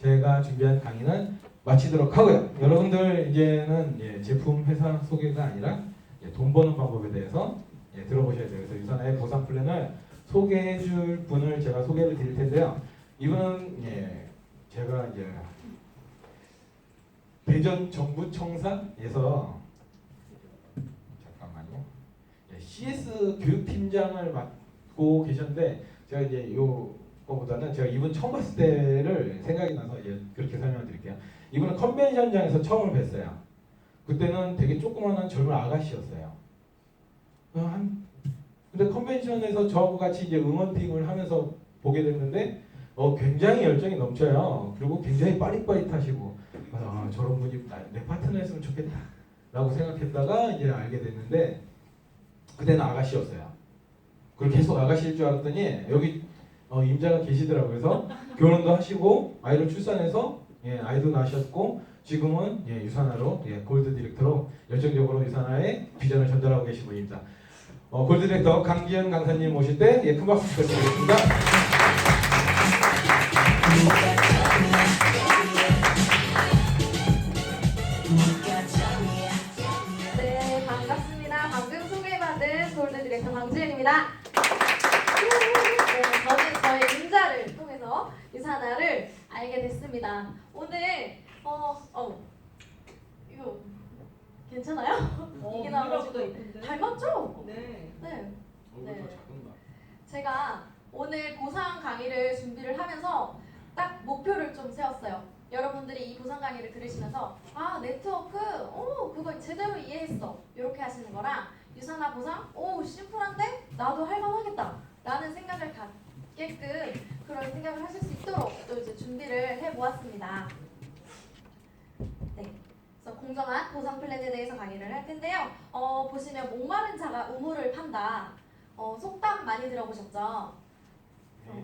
제가 준비한 강의는 마치도록 하고요. 여러분들 이제는 제품 회사 소개가 아니라 돈 버는 방법에 대해서 들어보셔야 돼요. 그래서 유산의 보상 플랜을 소개해줄 분을 제가 소개를 드릴 텐데요. 이분은 제가 이제 대전 정부청사에서 잠깐만요. CS 교육팀장을 맡고 계셨는데 제가 이제 요거보다는 제가 이분 처음 봤을 때를 생각이 나서 그렇게 설명을 드릴게요. 이분은 컨벤션장에서 처음을 뵀어요. 그때는 되게 조그마한 젊은 아가씨였어요. 근데 컨벤션에서 저하고 같이 이제 응원팀을 하면서 보게 됐는데 굉장히 열정이 넘쳐요. 그리고 굉장히 빠릿빠릿하시고 저런 분이 내 파트너였으면 좋겠다 라고 생각했다가 이제 알게 됐는데 그때는 아가씨였어요. 그리고 계속 아가씨일 줄 알았더니 여기 임자가 계시더라고요. 그래서 결혼도 하시고 아이를 출산해서 아이도 낳으셨고 지금은 유산화로 골드 디렉터로 열정적으로 유산화의 비전을 전달하고 계신 분입니다. 골드 디렉터 강지연 강사님 모실 때 큰 박수 부탁드리겠습니다. 네, 반갑습니다. 방금 소개받은 골드 디렉터 강지연입니다. 네, 저는 저의 임자를 통해서 유산화를 알게 됐습니다. 오늘 이거 괜찮아요? 이게 나와가지고 닮았죠? 네. 네. 얼굴 더 작은가? 제가 오늘 보상 강의를 준비를 하면서 딱 목표를 좀 세웠어요. 여러분들이 이 보상 강의를 들으시면서 네트워크 그거 제대로 이해했어 이렇게 하시는 거랑 유산화 보상 심플한데 나도 할만하겠다 라는 생각을 갖게끔 그런 생각을 하실 수 있도록 또 이제 준비를 해보았습니다. 네. 그래서 공정한 보상 플랜에 대해서 강의를 할 텐데요. 보시면 목마른 자가 우물을 판다. 속담 많이 들어보셨죠?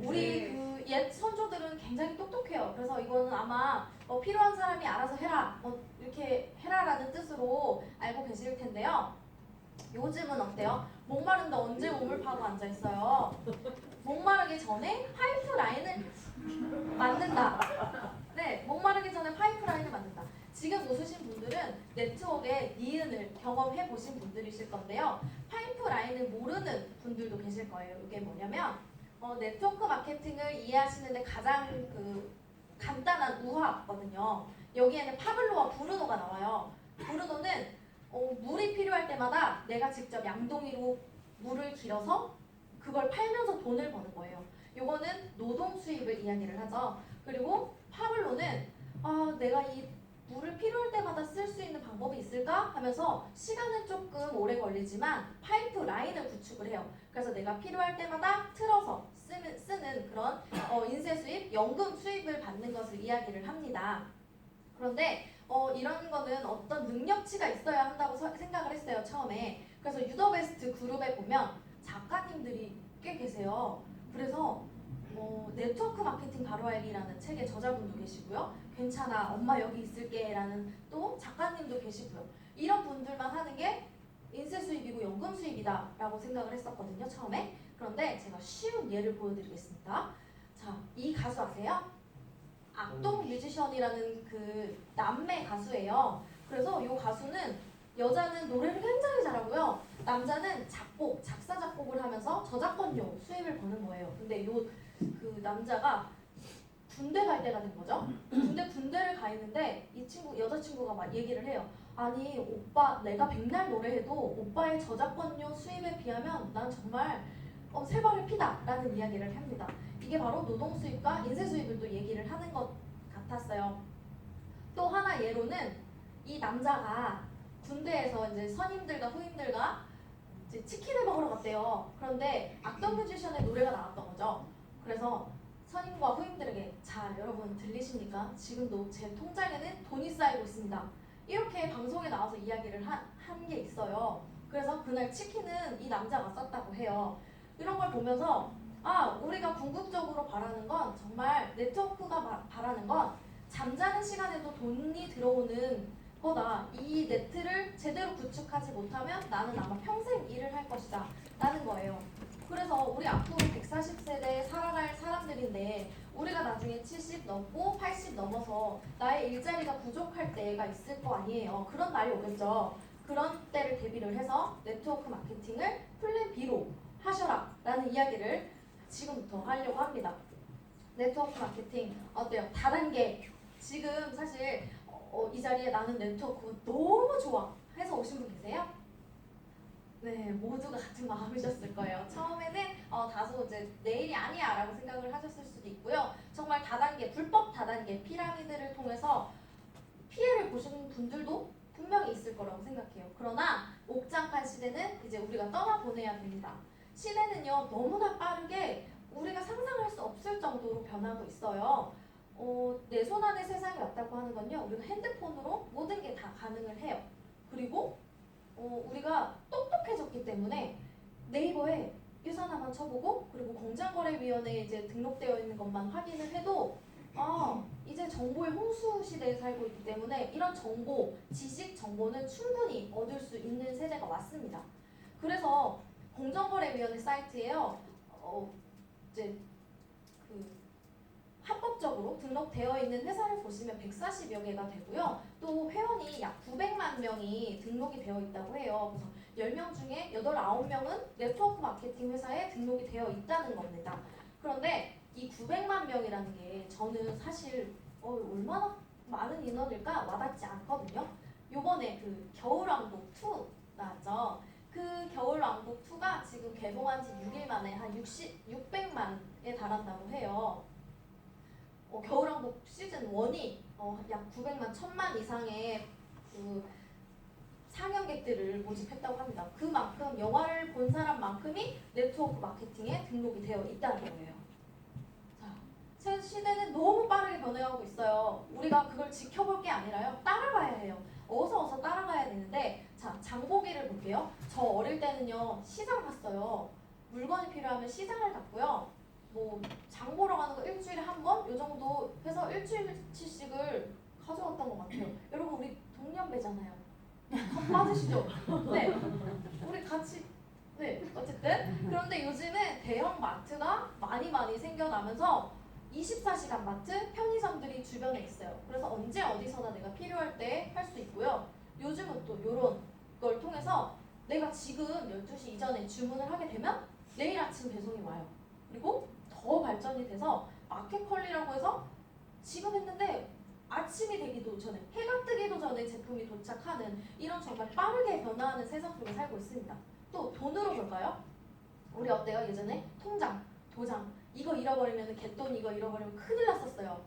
우리 그 옛 선조들은 굉장히 똑똑해요. 그래서 이거는 아마 필요한 사람이 알아서 해라 이렇게 해라라는 뜻으로 알고 계실 텐데요. 요즘은 어때요? 목마른데 언제 우물 파고 앉아 있어요? 목마르기 전에 파이프라인을 만든다. 네, 목마르기 전에 파이프라인을 만든다. 지금 웃으신 분들은 네트워크의 니은을 경험해 보신 분들이실 건데요. 파이프라인을 모르는 분들도 계실 거예요. 이게 뭐냐면 네트워크 마케팅을 이해하시는데 가장 간단한 우화거든요. 여기에는 파블로와 브루노가 나와요. 브루노는 물이 필요할 때마다 내가 직접 양동이로 물을 길어서 그걸 팔면서 돈을 버는 거예요. 요거는 노동 수입을 이야기를 하죠. 그리고 파블로는 내가 이 물을 필요할 때마다 쓸 수 있는 방법이 있을까 하면서 시간은 조금 오래 걸리지만 파이프 라인을 구축을 해요. 그래서 내가 필요할 때마다 틀어서 쓰는 그런 인쇄 수입, 연금 수입을 받는 것을 이야기를 합니다. 그런데 이런 거는 어떤 능력치가 있어야 한다고 생각을 했어요, 처음에. 그래서 유더베스트 그룹에 보면 작가님들이 꽤 계세요. 그래서 네트워크 마케팅 바로 알기라는 책의 저자분도 계시고요. 괜찮아, 엄마 여기 있을게 라는 또 작가님도 계시고요. 이런 분들만 하는 게 인쇄 수입이고 연금 수입이다 라고 생각을 했었거든요, 처음에. 그런데 제가 쉬운 예를 보여드리겠습니다. 자, 이 가수 아세요? 악동 뮤지션이라는 그 남매 가수예요. 그래서 이 가수는 여자는 노래를 굉장히 잘하고요. 남자는 작사 작곡을 하면서 저작권료 수입을 버는 거예요. 근데 그 남자가 군대 갈 때가 된 거죠. 군대를 가 있는데 이 여자친구가 막 얘기를 해요. 아니 오빠, 내가 백날 노래해도 오빠의 저작권료 수입에 비하면 난 정말 세 발을 피다 라는 이야기를 합니다. 이게 바로 노동 수입과 인쇄 수입을 또 얘기를 하는 것 같았어요. 또 하나 예로는 이 남자가 군대에서 이제 선임들과 후임들과 이제 치킨을 먹으러 갔대요. 그런데 악동 뮤지션의 노래가 나왔던 거죠. 그래서 선임과 후임들에게 자, 여러분 들리십니까? 지금도 제 통장에는 돈이 쌓이고 있습니다. 이렇게 방송에 나와서 이야기를 한 게 있어요. 그래서 그날 치킨은 이 남자가 쌌다고 해요. 이런 걸 보면서 우리가 궁극적으로 바라는 건 정말 네트워크가 바라는 건 잠자는 시간에도 돈이 들어오는 거다. 이 네트를 제대로 구축하지 못하면 나는 아마 평생 일을 할 것이다 라는 거예요. 그래서 우리 앞으로 140세대 살아갈 사람들인데 우리가 나중에 70 넘고 80 넘어서 나의 일자리가 부족할 때가 있을 거 아니에요. 그런 날이 오겠죠. 그런 때를 대비를 해서 네트워크 마케팅을 플랜 B로 하셔라 라는 이야기를 지금부터 하려고 합니다. 네트워크 마케팅 어때요? 다단계. 지금 사실 이 자리에 나는 네트워크 너무 좋아 해서 오신 분 계세요? 네, 모두가 같은 마음이셨을 거예요. 처음에는 다소 이제 내일이 아니야 라고 생각을 하셨을 수도 있고요. 정말 다단계, 불법 다단계 피라미드를 통해서 피해를 보시는 분들도 분명히 있을 거라고 생각해요. 그러나 옥장판 시대는 이제 우리가 떠나보내야 됩니다. 시대는요, 너무나 빠르게 우리가 상상할 수 없을 정도로 변하고 있어요. 내 손 안에 세상이 왔다고 하는 건요, 우리가 핸드폰으로 모든 게 다 가능을 해요. 그리고 우리가 똑똑해졌기 때문에 네이버에 유선화만 쳐보고 그리고 공정거래위원회에 이제 등록되어 있는 것만 확인을 해도 이제 정보의 홍수 시대에 살고 있기 때문에 이런 정보, 지식 정보는 충분히 얻을 수 있는 세대가 왔습니다. 그래서 공정거래위원회 사이트에요, 이제 그 합법적으로 등록되어 있는 회사를 보시면 140여 개가 되고요. 또 회원이 약 900만 명이 등록이 되어 있다고 해요. 그래서 10명 중에 8, 9명은 네트워크 마케팅 회사에 등록이 되어 있다는 겁니다. 그런데 이 900만 명이라는 게 저는 사실 얼마나 많은 인원일까 와닿지 않거든요. 요번에 그 겨울왕국 2 나왔죠. 그 겨울왕국 2가 지금 개봉한 지 6일 만에 한 600만에 달한다고 해요. 겨울왕국 시즌 1이 약 900만, 1000만 이상의 그 상영객들을 모집했다고 합니다. 그만큼 영화를 본 사람만큼이 네트워크 마케팅에 등록이 되어 있다는 거예요. 자, 시대는 너무 빠르게 변해가고 있어요. 우리가 그걸 지켜볼 게 아니라요, 따라가야 해요. 어서 따라가야 되는데, 자, 장보기를 볼게요. 저 어릴 때는요, 시장 갔어요. 물건이 필요하면 시장을 갔고요. 뭐 장 보러 가는 거 일주일에 한 번? 요 정도 해서 일주일치씩을 가져왔던 것 같아요. 여러분 우리 동년배잖아요. 더 빠지시죠? 네. 우리 같이 네. 어쨌든 그런데 요즘은 대형 마트가 많이 생겨나면서 24시간 마트, 편의점들이 주변에 있어요. 그래서 언제 어디서나 내가 필요할 때 할 수 있고요. 요즘은 또 이런 걸 통해서 내가 지금 12시 이전에 주문을 하게 되면 내일 아침 배송이 와요. 그리고 더 발전이 돼서 마켓컬리라고 해서 지금 했는데 아침이 되기도 전에, 해가 뜨기도 전에 제품이 도착하는 이런 정말 빠르게 변화하는 세상 속에 살고 있습니다. 또 돈으로 볼까요? 우리 어때요? 예전에 통장, 도장 이거 잃어버리면 갯돈 이거 잃어버리면 큰일 났었어요.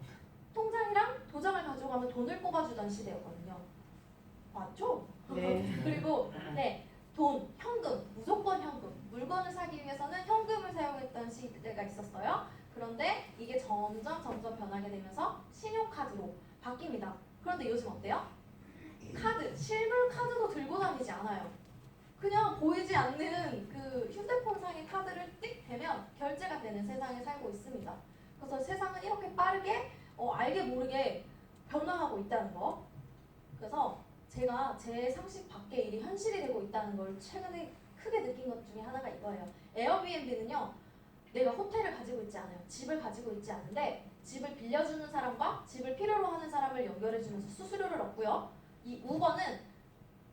통장이랑 도장을 가져가면 돈을 뽑아주던 시대였거든요. 맞죠? 네. 그리고 네, 돈, 현금, 무조건 현금. 물건을 사기 위해서는 현금을 사용했던 시대가 있었어요. 그런데 이게 점점 변하게 되면서 신용카드로 바뀝니다. 그런데 요즘 어때요? 카드, 실물 카드도 들고 다니지 않아요. 그냥 보이지 않는 그 휴대폰상의 카드를 띡 대면 결제가 되는 세상에 살고 있습니다. 그래서 세상은 이렇게 빠르게 알게 모르게 변화하고 있다는 거. 그래서 제가 제 상식 밖의 일이 현실이 되고 있다는 걸 최근에 크게 느낀 것 중에 하나가 이거예요. 에어비앤비는요, 내가 호텔을 가지고 있지 않아요. 집을 가지고 있지 않은데 집을 빌려주는 사람과 집을 필요로 하는 사람을 연결해주면서 수수료를 얻고요. 이 우버는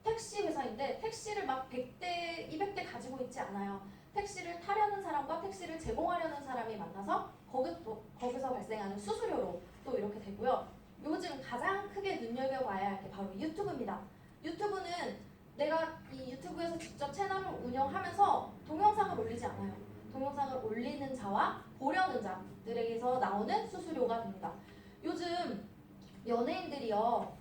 택시 회사인데 택시를 막 100대, 200대 가지고 있지 않아요. 택시를 타려는 사람과 택시를 제공하려는 사람이 만나서 거기서 발생하는 수수료로 또 이렇게 되고요. 요즘 가장 크게 눈여겨봐야 할 게 바로 유튜브입니다. 유튜브는 내가 이 유튜브에서 직접 채널을 운영하면서 동영상을 올리지 않아요. 동영상을 올리는 자와 보려는 자들에게서 나오는 수수료가 됩니다. 요즘 연예인들이요,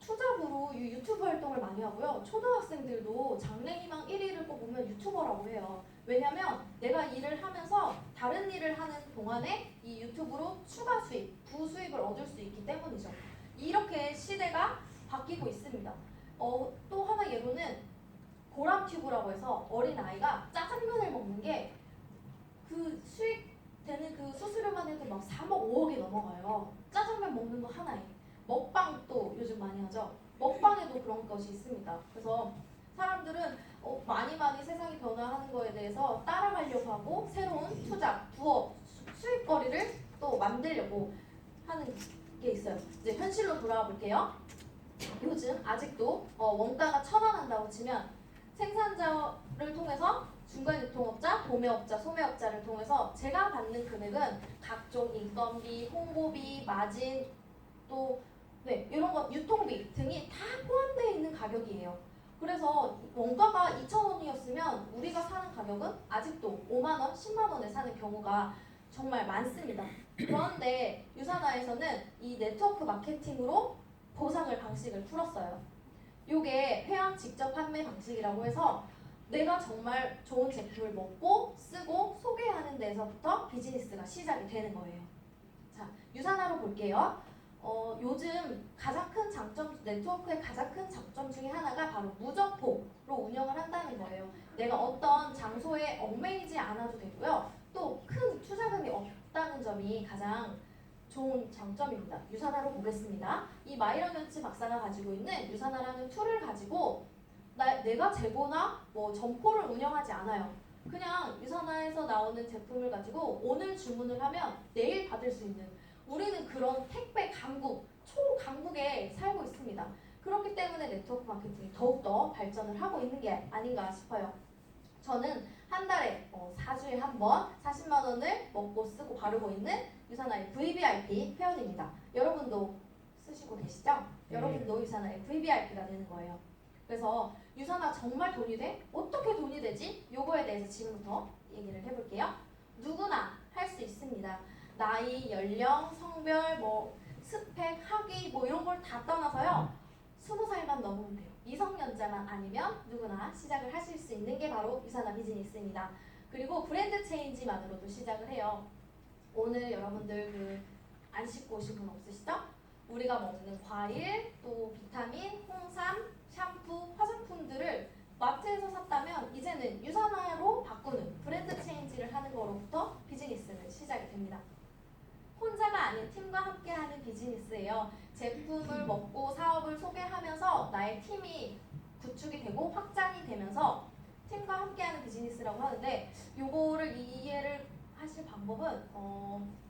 투잡으로 유튜브 활동을 많이 하고요. 초등학생들도 장래희망 1위를 뽑으면 유튜버라고 해요. 왜냐면 내가 일을 하면서 다른 일을 하는 동안에 이 유튜브로 추가 수입, 부수입을 얻을 수 있기 때문이죠. 이렇게 시대가 바뀌고 있습니다. 또 하나 예로는 보람튜브라고 해서 어린아이가 짜장면을 먹는 게 그 수익 되는 그 수수료만 해도 막 3억, 5억이 넘어가요. 짜장면 먹는 거 하나에. 먹방도 요즘 많이 하죠. 먹방에도 그런 것이 있습니다. 그래서 사람들은 많이 세상이 변화하는 거에 대해서 따라가려고 하고 새로운 투자, 부업, 수익거리를 또 만들려고 하는 게 있어요. 이제 현실로 돌아와 볼게요. 요즘 아직도 원가가 1,000원 한다고 치면 생산자를 통해서 중간 유통업자, 도매업자, 소매업자를 통해서 제가 받는 금액은 각종 인건비, 홍보비, 마진 또 이런 것 유통비 등이 다 포함되어 있는 가격이에요. 그래서 원가가 2,000원이었으면 우리가 사는 가격은 아직도 5만 원, 10만 원에 사는 경우가 정말 많습니다. 그런데 유산화에서는 이 네트워크 마케팅으로 보상을 방식을 풀었어요. 요게 회원 직접 판매 방식이라고 해서 내가 정말 좋은 제품을 먹고 쓰고 소개하는 데서부터 비즈니스가 시작이 되는 거예요. 자, 유산화로 볼게요. 요즘 가장 큰 장점, 네트워크의 가장 큰 장점 중에 하나가 바로 무점포로 운영을 한다는 거예요. 내가 어떤 장소에 얽매이지 않아도 되고요. 또 큰 투자금이 없다는 점이 가장 좋은 장점입니다. 유산화로 보겠습니다. 이 마이런 런치 박사가 가지고 있는 유산화라는 툴을 가지고 내가 재고나 뭐 점포를 운영하지 않아요. 그냥 유산화에서 나오는 제품을 가지고 오늘 주문을 하면 내일 받을 수 있는 우리는 그런 택배 강국, 초강국에 살고 있습니다. 그렇기 때문에 네트워크 마케팅이 더욱더 발전을 하고 있는 게 아닌가 싶어요. 저는 한 달에 4주에 한 번 40만 원을 먹고 쓰고 바르고 있는 유산화의 VVIP 회원입니다. 여러분도 쓰시고 계시죠? 여러분도 유산화의 VVIP가 되는 거예요. 그래서 유산화 정말 돈이 돼? 어떻게 돈이 되지? 요거에 대해서 지금부터 얘기를 해볼게요. 누구나 할 수 있습니다. 나이, 연령, 성별, 뭐 스펙, 학위 뭐 이런 걸 다 떠나서요. 20살만 넘으면 돼요. 미성년자만 아니면 누구나 시작을 하실 수 있는 게 바로 유산화 비즈니스입니다. 그리고 브랜드 체인지만으로도 시작을 해요. 오늘 여러분들 안 씻고 오신 분 없으시죠? 우리가 먹는 과일, 또 비타민, 홍삼, 샴푸, 화장품들을 마트에서 샀다면 이제는 유산화로 바꾸는 브랜드 체인지를 하는 거로부터 비즈니스는 시작이 됩니다. 혼자가 아닌 팀과 함께하는 비즈니스예요. 제품을 먹고 사업을 소개하면서 나의 팀이 구축이 되고 확장이 되면서 팀과 함께하는 비즈니스라고 하는데 요거를 이해를 하실 방법은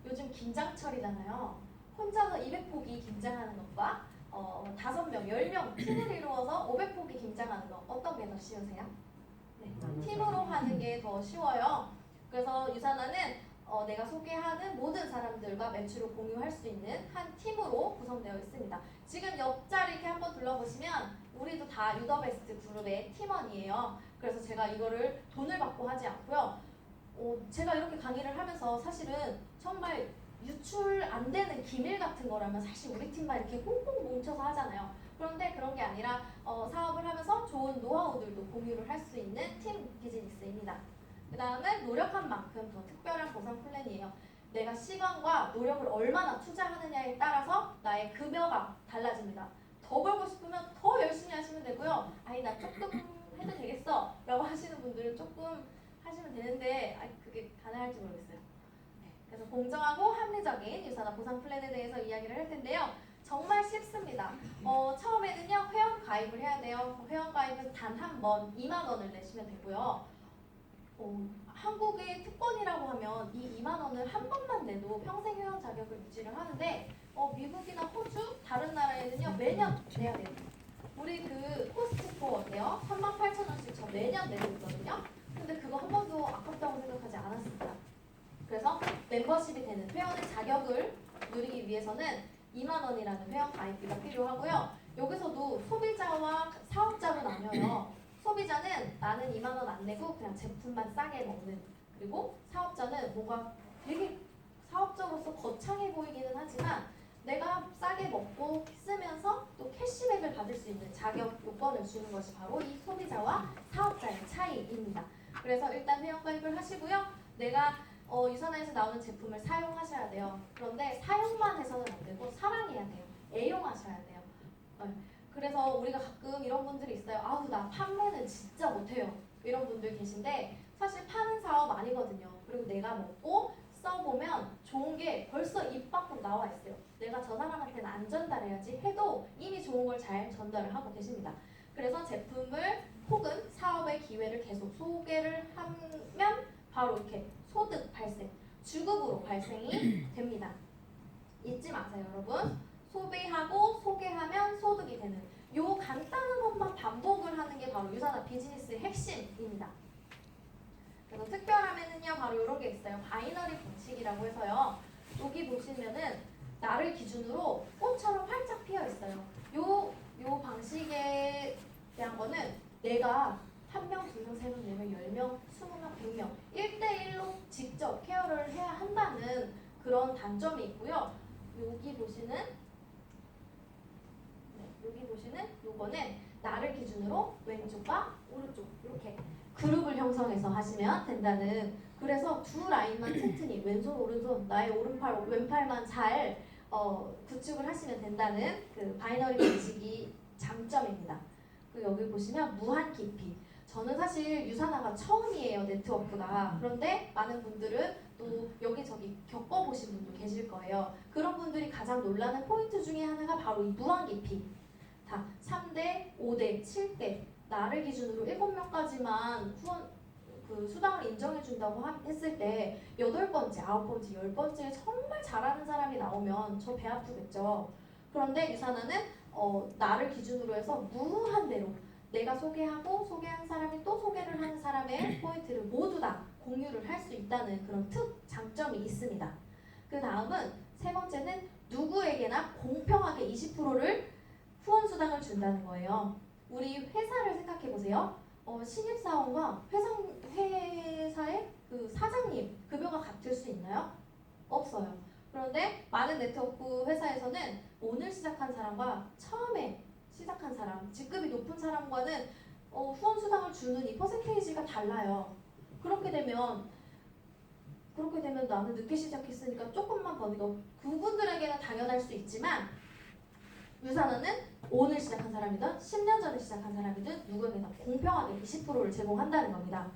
요즘 김장철이잖아요. 혼자서 200포기 김장하는 것과 5명, 10명 팀을 이루어서 500포기 김장하는 거 어떤 게 더 쉬우세요? 네, 팀으로 하는 게 더 쉬워요. 그래서 유산화는 내가 소개하는 모든 사람들과 매출을 공유할 수 있는 한 팀으로 구성되어 있습니다. 지금 옆자리 이렇게 한번 둘러보시면 우리도 다 유더베스트 그룹의 팀원이에요. 그래서 제가 이거를 돈을 받고 하지 않고요. 제가 이렇게 강의를 하면서 사실은 정말 유출 안 되는 기밀 같은 거라면 사실 우리 팀만 이렇게 꽁꽁 뭉쳐서 하잖아요. 그런데 그런 게 아니라 사업을 하면서 좋은 노하우들도 공유를 할 수 있는 팀 비즈니스입니다. 그 다음은 노력한 만큼 더 특별한 보상 플랜이에요. 내가 시간과 노력을 얼마나 투자하느냐에 따라서 나의 급여가 달라집니다. 더 벌고 싶으면 더 열심히 하시면 되고요. 아니 나 조금 해도 되겠어 라고 하시는 분들은 조금 하시면 되는데 그게 가능할지 모르겠어요. 그래서 공정하고 합리적인 유산화 보상 플랜에 대해서 이야기를 할 텐데요. 정말 쉽습니다. 처음에는요 회원 가입을 해야 돼요. 회원 가입은 단 한 번 2만 원을 내시면 되고요. 한국의 특권이라고 하면 이 2만 원을 한 번만 내도 평생 회원 자격을 유지를 하는데 미국이나 호주 다른 나라에는요 매년 내야 돼요. 우리 코스트코 어때요? 38,000원씩 저 매년 내고 있거든요. 근데 그거 한 번도 아깝다고 생각하지 않았습니다. 그래서 멤버십이 되는 회원의 자격을 누리기 위해서는 2만 원이라는 회원 가입비가 필요하고요. 여기서도 소비자와 사업자로 나뉘어요. 소비자는 나는 2만 원 안 내고 그냥 제품만 싸게 먹는, 그리고 사업자는 뭔가 되게 사업자로서 거창해 보이기는 하지만 내가 싸게 먹고 쓰면서 또 캐시백을 받을 수 있는 자격 요건을 주는 것이 바로 이 소비자와 사업자의 차이입니다. 그래서 일단 회원 가입을 하시고요. 내가 유산화에서 나오는 제품을 사용하셔야 돼요. 그런데 사용만 해서는 안 되고 사랑해야 돼요. 애용하셔야 돼요. 그래서 우리가 가끔 이런 분들이 있어요. 아우 나 판매는 진짜 못해요. 이런 분들 계신데 사실 파는 사업 아니거든요. 그리고 내가 먹고 써보면 좋은 게 벌써 입 밖으로 나와 있어요. 내가 저 사람한테는 안 전달해야지 해도 이미 좋은 걸 잘 전달을 하고 계십니다. 그래서 제품을 혹은 사업의 기회를 계속 소개를 하면 바로 이렇게 소득 발생. 주급으로 발생이 됩니다. 잊지 마세요, 여러분. 소비하고 소개하면 소득이 되는 요 간단한 것만 반복을 하는 게 바로 유산화 비즈니스의 핵심입니다. 그래서 특별함에는요, 바로 이런 게 있어요. 바이너리 방식이라고 해서요. 여기 보시면은 나를 기준으로 꽃처럼 활짝 피어 있어요. 요 방식에 대한 거는 내가 1명, 2명, 3명, 4명, 10명, 20명, 100명 1대1로 직접 케어를 해야 한다는 그런 단점이 있고요. 여기 보시는 요거는 나를 기준으로 왼쪽과 오른쪽 이렇게 그룹을 형성해서 하시면 된다는, 그래서 두 라인만 튼튼히 왼손 오른손 나의 오른팔 왼팔만 잘 구축을 하시면 된다는 그 바이너리 방식이 장점입니다. 그리고 여기 보시면 무한 깊이. 저는 사실 유산화가 처음이에요, 네트워크가. 그런데 많은 분들은 또 여기저기 겪어보신 분도 계실 거예요. 그런 분들이 가장 놀라는 포인트 중에 하나가 바로 이 무한 깊이. 다 3대, 5대, 7대 나를 기준으로 7명까지만 후원 그 수당을 인정해준다고 했을 때 8번째, 9번째, 10번째 정말 잘하는 사람이 나오면 저 배 아프겠죠. 그런데 유산화는 나를 기준으로 해서 무한대로 내가 소개하고 소개한 사람이 또 소개를 하는 사람의 포인트를 모두 다 공유를 할 수 있다는 그런 장점이 있습니다. 그 다음은 세 번째는 누구에게나 공평하게 20%를 후원 수당을 준다는 거예요. 우리 회사를 생각해 보세요. 신입사원과 회사의 그 사장님 급여가 같을 수 있나요? 없어요. 그런데 많은 네트워크 회사에서는 오늘 시작한 사람과 처음에 시작한 사람, 직급이 높은 사람과는 후원 수당을 주는 이 퍼센테이지가 달라요. 그렇게 되면 나는 늦게 시작했으니까 조금만 버니까 그분들에게는 당연할 수 있지만 유산화는 오늘 시작한 사람이든 10년 전에 시작한 사람이든 누구에게나 공평하게 20%를 제공한다는 겁니다.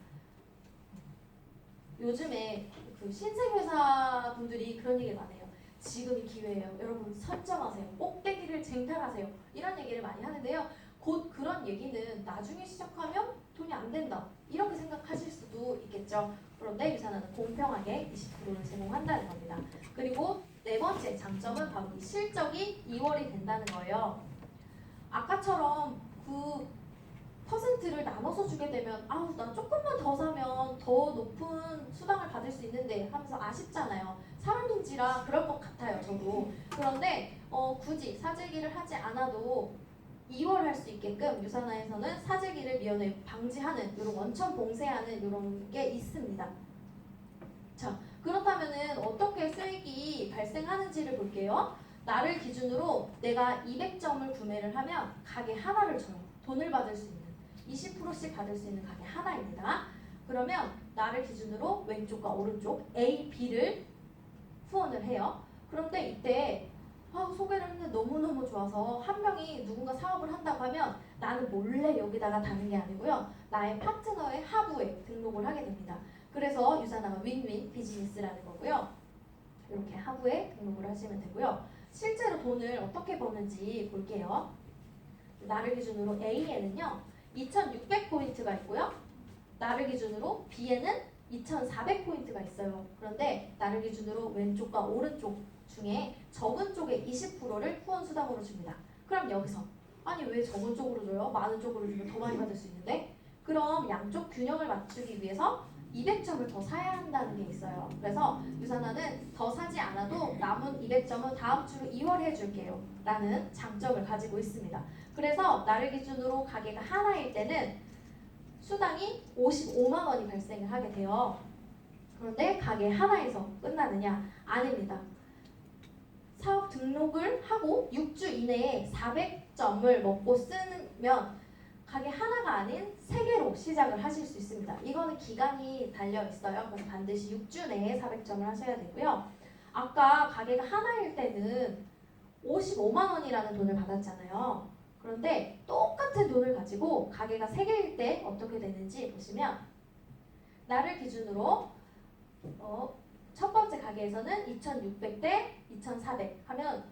요즘에 그 신생회사 분들이 그런 얘기를 많이 해요. 지금이 기회예요. 여러분 선점하세요. 꼭대기를 쟁탈하세요. 이런 얘기를 많이 하는데요. 곧 그런 얘기는 나중에 시작하면 돈이 안 된다. 이렇게 생각하실 수도 있겠죠. 그런데 유산화는 공평하게 20%를 제공한다는 겁니다. 그리고 네 번째 장점은 바로 이 실적이 2월이 된다는 거예요. 아까처럼 그 퍼센트를 나눠서 주게 되면 아우 나 조금만 더 사면 더 높은 수당을 받을 수 있는데 하면서 아쉽잖아요. 사람인지라 그럴 것 같아요, 저도. 그런데 굳이 사재기를 하지 않아도 2월 할 수 있게끔 유산화에서는 사재기를 미연에 방지하는 이런 원천 봉쇄하는 이런 게 있습니다. 자, 그렇다면은 어떻게 수익이 발생하는지를 볼게요. 나를 기준으로 내가 200점을 구매를 하면 가게 하나를 줘요. 돈을 받을 수 있는 20%씩 받을 수 있는 가게 하나입니다. 그러면 나를 기준으로 왼쪽과 오른쪽 A, B를 후원을 해요. 그런데 이때 소개를 했는데 너무너무 좋아서 한 명이 누군가 사업을 한다고 하면 나는 몰래 여기다가 다는 게 아니고요. 나의 파트너의 하부에 등록을 하게 됩니다. 그래서 유산화가 윈윈 비즈니스라는 거고요. 이렇게 하부에 등록을 하시면 되고요. 실제로 돈을 어떻게 버는지 볼게요. 나를 기준으로 A에는요. 2,600포인트가 있고요. 나를 기준으로 B에는 2,400포인트가 있어요. 그런데 나를 기준으로 왼쪽과 오른쪽 중에 적은 쪽에 20%를 후원 수당으로 줍니다. 그럼 여기서 아니 왜 적은 쪽으로 줘요? 많은 쪽으로 주면 더 많이 받을 수 있는데? 그럼 양쪽 균형을 맞추기 위해서 200점을 더 사야 한다는 게 있어요. 그래서 유산화는 더 사지 않아도 남은 200점은 다음 주 2월 해줄게요 라는 장점을 가지고 있습니다. 그래서 나를 기준으로 가게가 하나일 때는 수당이 55만 원이 발생을 하게 돼요. 그런데 가게 하나에서 끝나느냐? 아닙니다. 사업 등록을 하고 6주 이내에 400점을 먹고 쓰면 가게 하나가 아닌 3개로 시작을 하실 수 있습니다. 이거는 기간이 달려 있어요. 그래서 반드시 6주 내에 400점을 하셔야 되고요. 아까 가게가 하나일 때는 55만 원이라는 돈을 받았잖아요. 그런데 똑같은 돈을 가지고 가게가 3개일 때 어떻게 되는지 보시면 나를 기준으로 첫 번째 가게에서는 2,600대 2,400 하면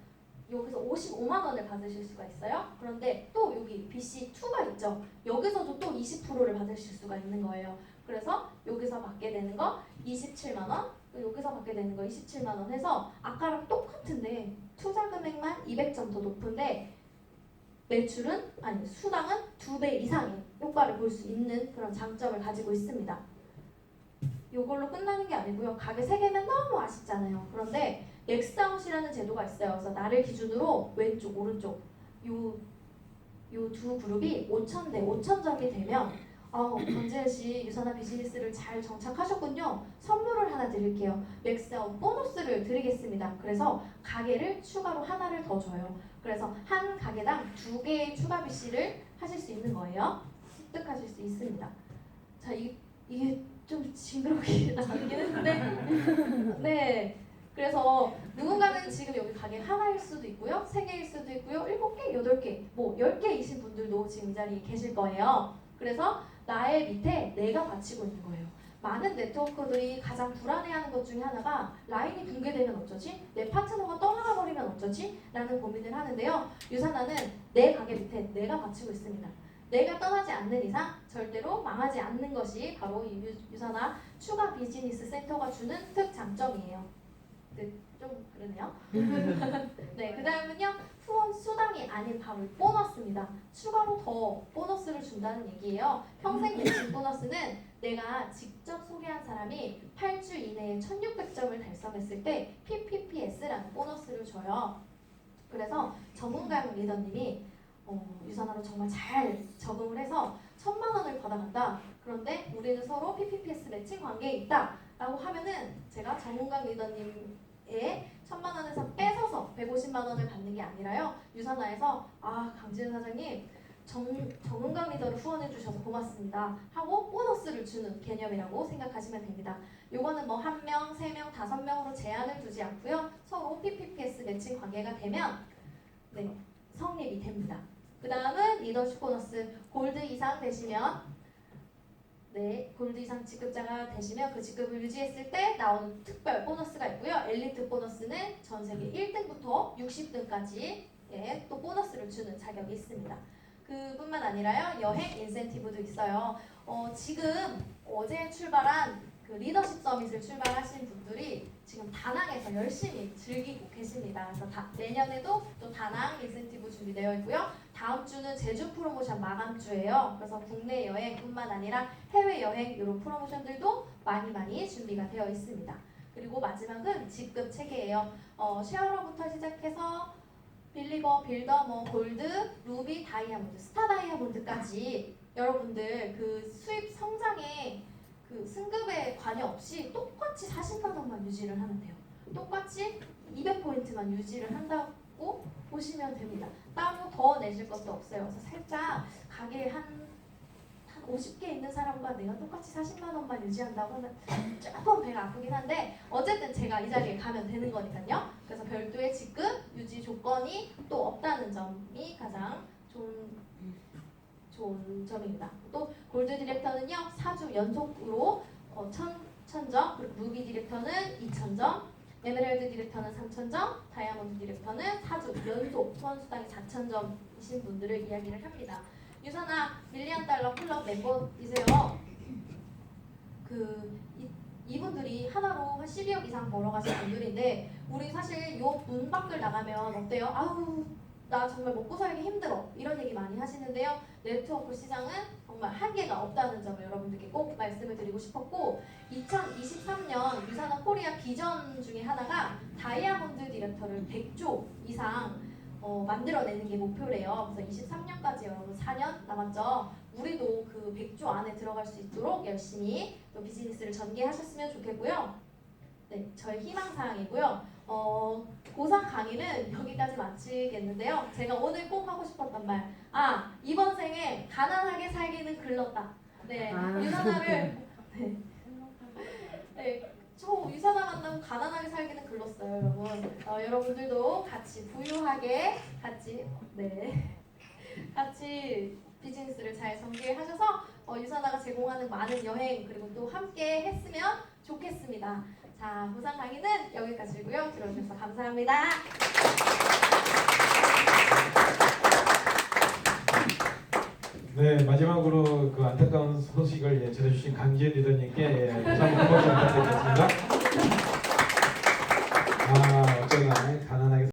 여기서 55만 원을 받으실 수가 있어요. 그런데 또 여기 BC2가 있죠. 여기서도 또 20%를 받으실 수가 있는 거예요. 그래서 여기서 받게 되는 거 27만 원, 또 여기서 받게 되는 거 27만 원 해서 아까랑 똑같은데 투자 금액만 200점 더 높은데 매출은 아니 수당은 2배 이상의 효과를 볼 수 있는 그런 장점을 가지고 있습니다. 이걸로 끝나는 게 아니고요. 가게 3개면 너무 아쉽잖아요. 그런데 맥스아웃이라는 제도가 있어요. 그래서 나를 기준으로 왼쪽 오른쪽 요 두 그룹이 5,000대 5,000점이 되면 권재현 씨 유산화 비즈니스를 잘 정착하셨군요. 선물을 하나 드릴게요. 맥스아웃 보너스를 드리겠습니다. 그래서 가게를 추가로 하나를 더 줘요. 그래서 한 가게당 2개의 추가 BC를 하실 수 있는 거예요. 습득하실 수 있습니다. 자, 이게 좀 징그럽게 나긴 했는데 네. 그래서 누군가는 지금 여기 가게 하나일 수도 있고요. 3개일 수도 있고요. 7개, 8개, 뭐 10개이신 분들도 지금 이 자리에 계실 거예요. 그래서 나의 밑에 내가 바치고 있는 거예요. 많은 네트워커들이 가장 불안해하는 것 중에 하나가 라인이 붕괴되면 어쩌지? 내 파트너가 떠나가 버리면 어쩌지? 라는 고민을 하는데요. 유산화는 내 가게 밑에 내가 바치고 있습니다. 내가 떠나지 않는 이상 절대로 망하지 않는 것이 바로 이 유산화 추가 비즈니스 센터가 주는 특장점이에요. 네, 좀 그러네요. 네, 그 다음은요. 후원 수당이 아닌 바로 보너스입니다. 추가로 더 보너스를 준다는 얘기예요. 평생 매칭 보너스는 내가 직접 소개한 사람이 8주 이내에 1600점을 달성했을 때 PPPS라는 보너스를 줘요. 그래서 전문가 리더님이 유산화로 정말 잘 적응을 해서 1,000만 원을 받아간다. 그런데 우리는 서로 PPPS 매칭 관계에 있다. 라고 하면은 제가 전문가 리더님의 1,000만 원에서 뺏어서 150만 원을 받는 게 아니라요. 유산화에서 강지은 사장님 전문가 리더를 후원해 주셔서 고맙습니다 하고 보너스를 주는 개념이라고 생각하시면 됩니다. 요거는 뭐 1명, 3명, 5명으로 제한을 두지 않고요. 서로 PPPS 매칭 관계가 되면 네, 성립이 됩니다. 그 다음은 리더십 보너스 골드 이상 되시면 골드 이상 직급자가 되시면 그 직급을 유지했을 때 나오는 특별 보너스가 있고요. 엘리트 보너스는 전 세계 1등부터 60등까지 또 보너스를 주는 자격이 있습니다. 그뿐만 아니라요. 여행 인센티브도 있어요. 지금 어제 출발한 그 리더십 서밋을 출발하신 분들이 지금 다낭에서 열심히 즐기고 계십니다. 그래서 내년에도 또 다낭 인센티브 준비되어 있고요. 다음 주는 제주 프로모션 마감주예요. 그래서 국내 여행뿐만 아니라 해외 여행 이런 프로모션들도 많이 준비가 되어 있습니다. 그리고 마지막은 직급 체계예요. 쉐어러부터 시작해서 빌리버, 빌더, 골드, 루비, 다이아몬드, 스타 다이아몬드까지 여러분들 그 수입 성장에 그 승급에 관여없이 똑같이 40만 원만 유지를 하면 돼요. 똑같이 200포인트만 유지를 한다고 보시면 됩니다. 따로 더 내실 것도 없어요. 그래서 살짝 가게에 한 50개 있는 사람과 내가 똑같이 40만 원만 유지한다고 하면 조금 배가 아프긴 한데 어쨌든 제가 이 자리에 가면 되는 거니까요. 그래서 별도의 직급 유지 조건이 또 없다는 점이 가장 좋은 점입니다. 또 골드 디렉터는요 4주 연속으로 1,000점, 그리고 루비 디렉터는 2,000점, 에메랄드 디렉터는 3,000점, 다이아몬드 디렉터는 4주 연속 후원 수당이 4,000점이신 분들을 이야기를 합니다. 유산화 밀리언 달러 클럽 멤버이세요. 이분들이 하나로 한 12억 이상 벌어가신 분들인데 우리 사실 요 문 밖을 나가면 어때요? 아우 나 정말 먹고 살기 힘들어 이런 얘기 많이 하시는데요. 네트워크 시장은 정말 한계가 없다는 점을 여러분들께 꼭 말씀을 드리고 싶었고 2023년 유산화 코리아 비전 중에 하나가 다이아몬드 디렉터를 100조 이상 만들어내는 게 목표래요. 그래서 23년까지 여러분 4년 남았죠. 우리도 그 100조 안에 들어갈 수 있도록 열심히 또 비즈니스를 전개하셨으면 좋겠고요. 네, 저의 희망사항이고요. 고상 강의는 여기까지 마치겠는데요. 제가 오늘 꼭 하고 싶었던 말. 이번 생에 가난하게 살기는 글렀다. 네, 유산화를 저 유산화 만나고 가난하게 살기는 글렀어요, 여러분. 여러분들도 같이 부유하게 같이 비즈니스를 잘 전개하셔서 유산화가 제공하는 많은 여행 그리고 또 함께 했으면 좋겠습니다. 자, 고상 강의는 여기까지고요. 들어주셔서 감사합니다. 네, 마지막으로 그 안타까운 소식을 전해주신 강지은 리더님께 다시 한번 박수 부탁드리겠습니다.